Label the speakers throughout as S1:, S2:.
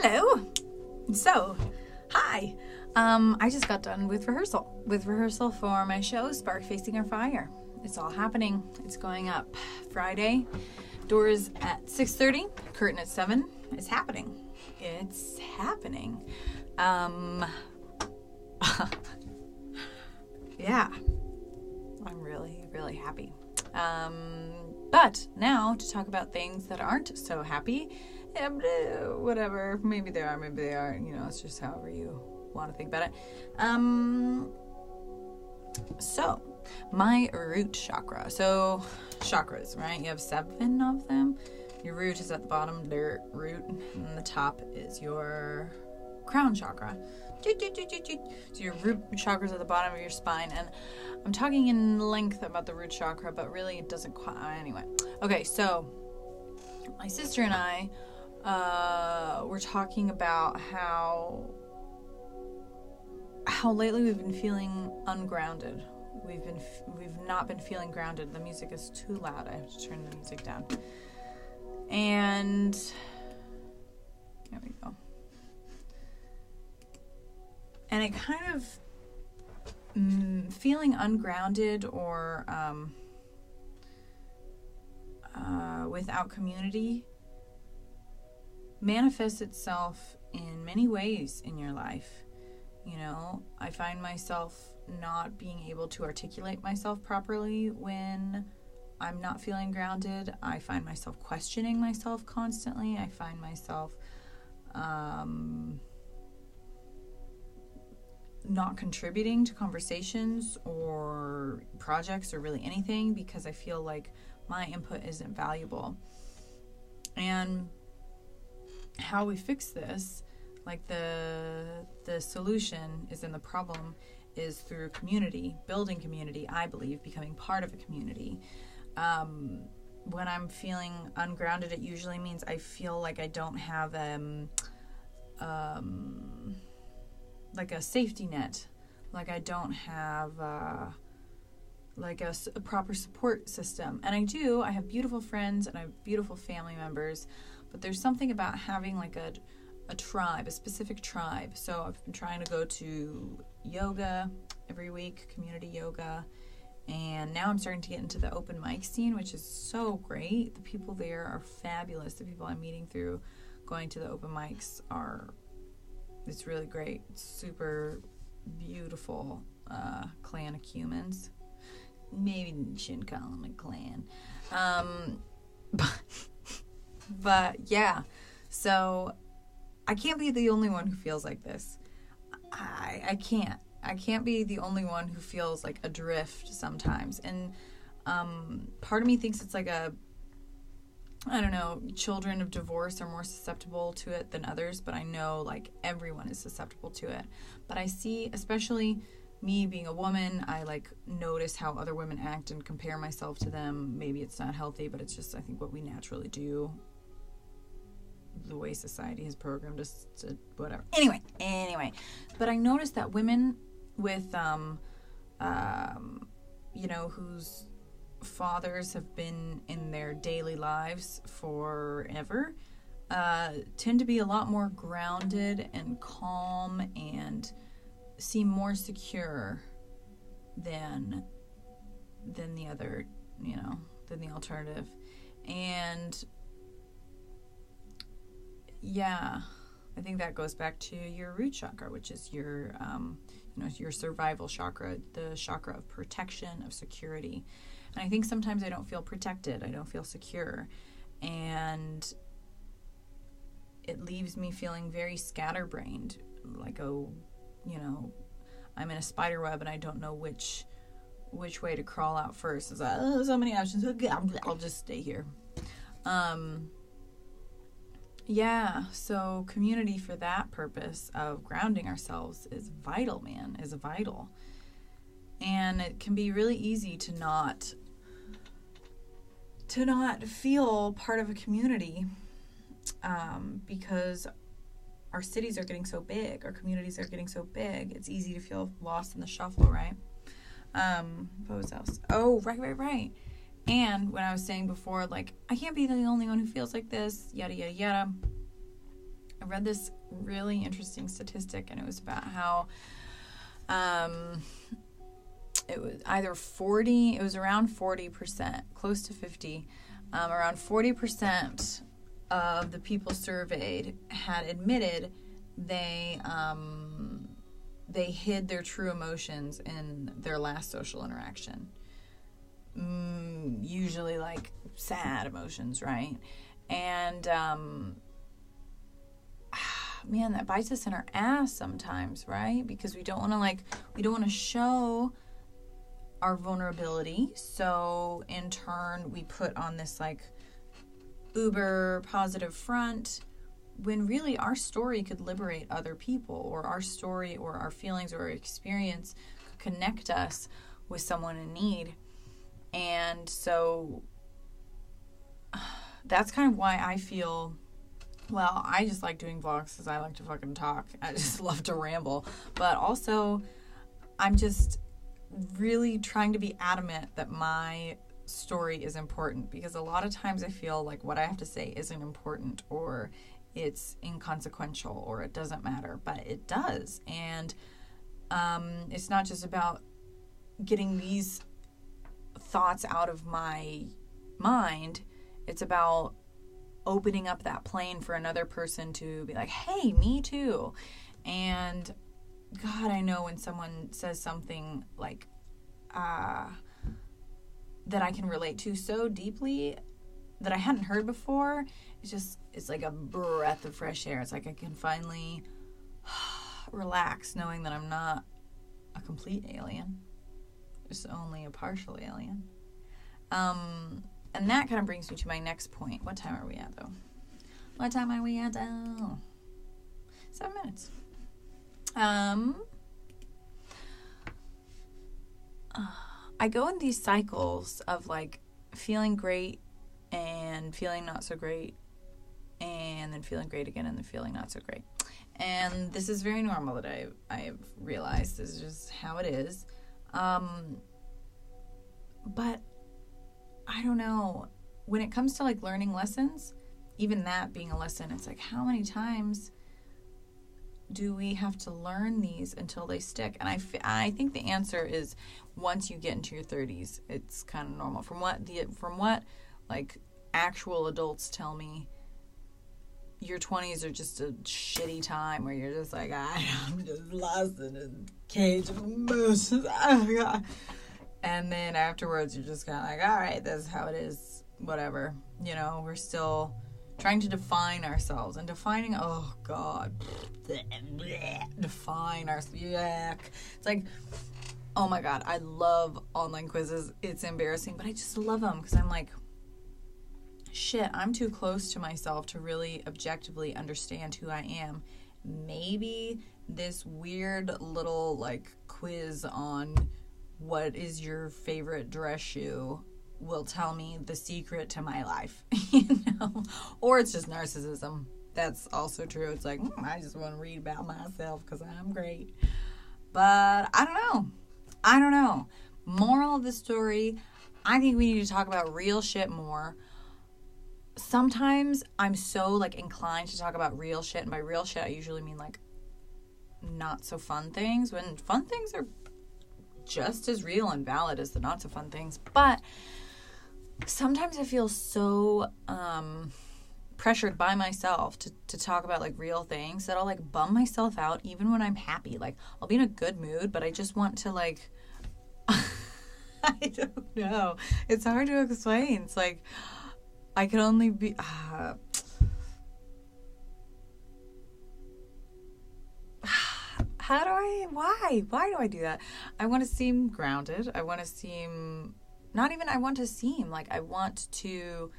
S1: Hello. So, hi. I just got done with rehearsal for my show, Spark Facing Our Fire. It's all happening. It's going up Friday. Doors at 6:30, curtain at 7. It's happening. It's happening. Yeah. I'm really, really happy. But now to talk about things that aren't so happy. Whatever. Maybe they are, maybe they aren't. You know, it's just however you want to think about it. So, my root chakra. So, chakras, right? You have 7 of them. Your root is at the bottom, their root, and the top is your crown chakra. So your root chakra is at the bottom of your spine, and I'm talking in length about the root chakra, but really it doesn't quite, anyway. Okay, so my sister and I were talking about how lately we've been feeling ungrounded. We've not been feeling grounded. The music is too loud. I have to turn the music down. And there we go. And it kind of feeling ungrounded or without community manifests itself in many ways in your life. You know, I find myself not being able to articulate myself properly when I'm not feeling grounded. I find myself questioning myself constantly. I find myself not contributing to conversations or projects or really anything because I feel like my input isn't valuable. And how we fix this, like the solution is in the problem, is through community, building community, I believe, becoming part of a community. When I'm feeling ungrounded, it usually means I feel like I don't have like a safety net, like I don't have like a proper support system. And I do. I have beautiful friends and I have beautiful family members, but there's something about having like a tribe, a specific tribe. So I've been trying to go to yoga every week, community yoga, and now I'm starting to get into the open mic scene, which is so great. The people there are fabulous. The people I'm meeting through going to the open mics it's really great. It's super beautiful clan of humans. Maybe you shouldn't call them a clan. But yeah, so I can't be the only one who feels like this. I can't be the only one who feels like adrift sometimes. And part of me thinks it's like I don't know, children of divorce are more susceptible to it than others, but I know like everyone is susceptible to it. But I see, especially me being a woman, I like notice how other women act and compare myself to them. Maybe it's not healthy, but it's just, I think, what we naturally do. The way society has programmed us to whatever. Anyway. But I noticed that women with, whose fathers have been in their daily lives forever, tend to be a lot more grounded and calm and seem more secure than the other, than the alternative. And yeah, I think that goes back to your root chakra, which is your, your survival chakra, the chakra of protection, of security. And I think sometimes I don't feel protected. I don't feel secure. And it leaves me feeling very scatterbrained. Like, I'm in a spider web and I don't know which way to crawl out first. It's like, so many options. Okay, I'll just stay here. Yeah, so community for that purpose of grounding ourselves is vital, man, is vital. And it can be really easy to not feel part of a community because our cities are getting so big, our communities are getting so big. It's easy to feel lost in the shuffle, right? What was else? Oh, right. And when I was saying before, like, I can't be the only one who feels like this, yada, yada, yada. read this really interesting statistic, and it was about how it was around 40%, close to 50, around 40% of the people surveyed had admitted they hid their true emotions in their last social interaction. Usually like sad emotions, right? And man, that bites us in our ass sometimes, right? Because we don't want to show our vulnerability. So in turn, we put on this like uber positive front, when really our story could liberate other people, or our story or our feelings or our experience could connect us with someone in need. And so that's kind of why I feel, well, I just like doing vlogs because I like to fucking talk. I just love to ramble. But also, I'm just really trying to be adamant that my story is important, because a lot of times I feel like what I have to say isn't important, or it's inconsequential, or it doesn't matter, but it does. And it's not just about getting these thoughts out of my mind. It's about opening up that plane for another person to be like, hey, me too. And God, I know when someone says something like that I can relate to so deeply that I hadn't heard before, it's like a breath of fresh air. It's like I can finally relax knowing that I'm not a complete alien, just only a partial alien. And that kind of brings me to my next point. What time are we at, though? 7 minutes. I go in these cycles of like feeling great and feeling not so great, and then feeling great again and then feeling not so great. And this is very normal that I have realized. This is just how it is. But I don't know. When it comes to like learning lessons, even that being a lesson, it's like, how many times do we have to learn these until they stick? And I think the answer is once you get into your 30s, it's kind of normal. From what like actual adults tell me, your 20s are just a shitty time where you're just like, I'm just lost in a cage of emotions. Oh God. And then afterwards, you're just kind of like, all right, that's how it is. Whatever. You know, we're still trying to define ourselves, and defining, oh God, define ourselves. Yuck. It's like, oh my God, I love online quizzes. It's embarrassing, but I just love them because I'm like, shit, I'm too close to myself to really objectively understand who I am. Maybe this weird little like quiz on what is your favorite dress shoe will tell me the secret to my life, you know? Or it's just narcissism. That's also true. It's like, I just want to read about myself because I'm great. But I don't know. Moral of the story, I think we need to talk about real shit more. Sometimes I'm so like inclined to talk about real shit, and by real shit I usually mean like not so fun things, when fun things are just as real and valid as the not so fun things. But sometimes I feel so pressured by myself to talk about like real things that I'll like bum myself out even when I'm happy. Like I'll be in a good mood, but I just want to like I don't know. It's hard to explain. It's like I can only be why do I do that? I want to seem grounded. I want to seem, I want to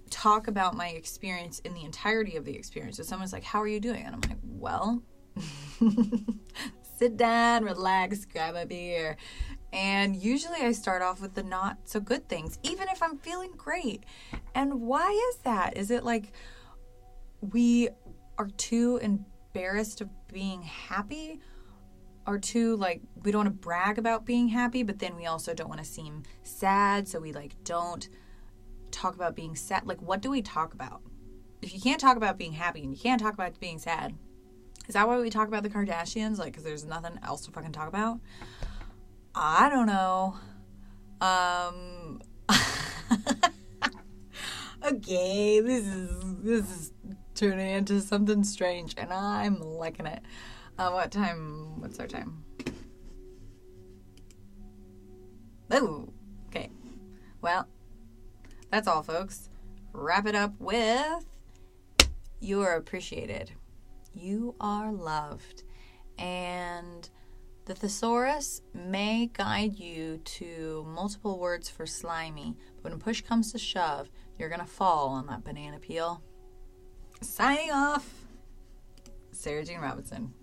S1: talk about my experience in the entirety of the experience. So someone's like, how are you doing? And I'm like, well, sit down, relax, grab a beer. And usually I start off with the not so good things, even if I'm feeling great. And why is that? Is it like we are too embarrassed of being happy, or too like we don't want to brag about being happy, but then we also don't want to seem sad, so we like don't talk about being sad? Like, what do we talk about? if you can't talk about being happy and you can't talk about being sad, is that why we talk about the Kardashians? Like, because there's nothing else to fucking talk about? I don't know. Okay, this is turning into something strange, and I'm liking it. What's our time? Oh, okay. Well, that's all, folks. Wrap it up with, you are appreciated. You are loved. And the thesaurus may guide you to multiple words for slimy, but when push comes to shove, you're going to fall on that banana peel. Signing off, Sarah Jean Robinson.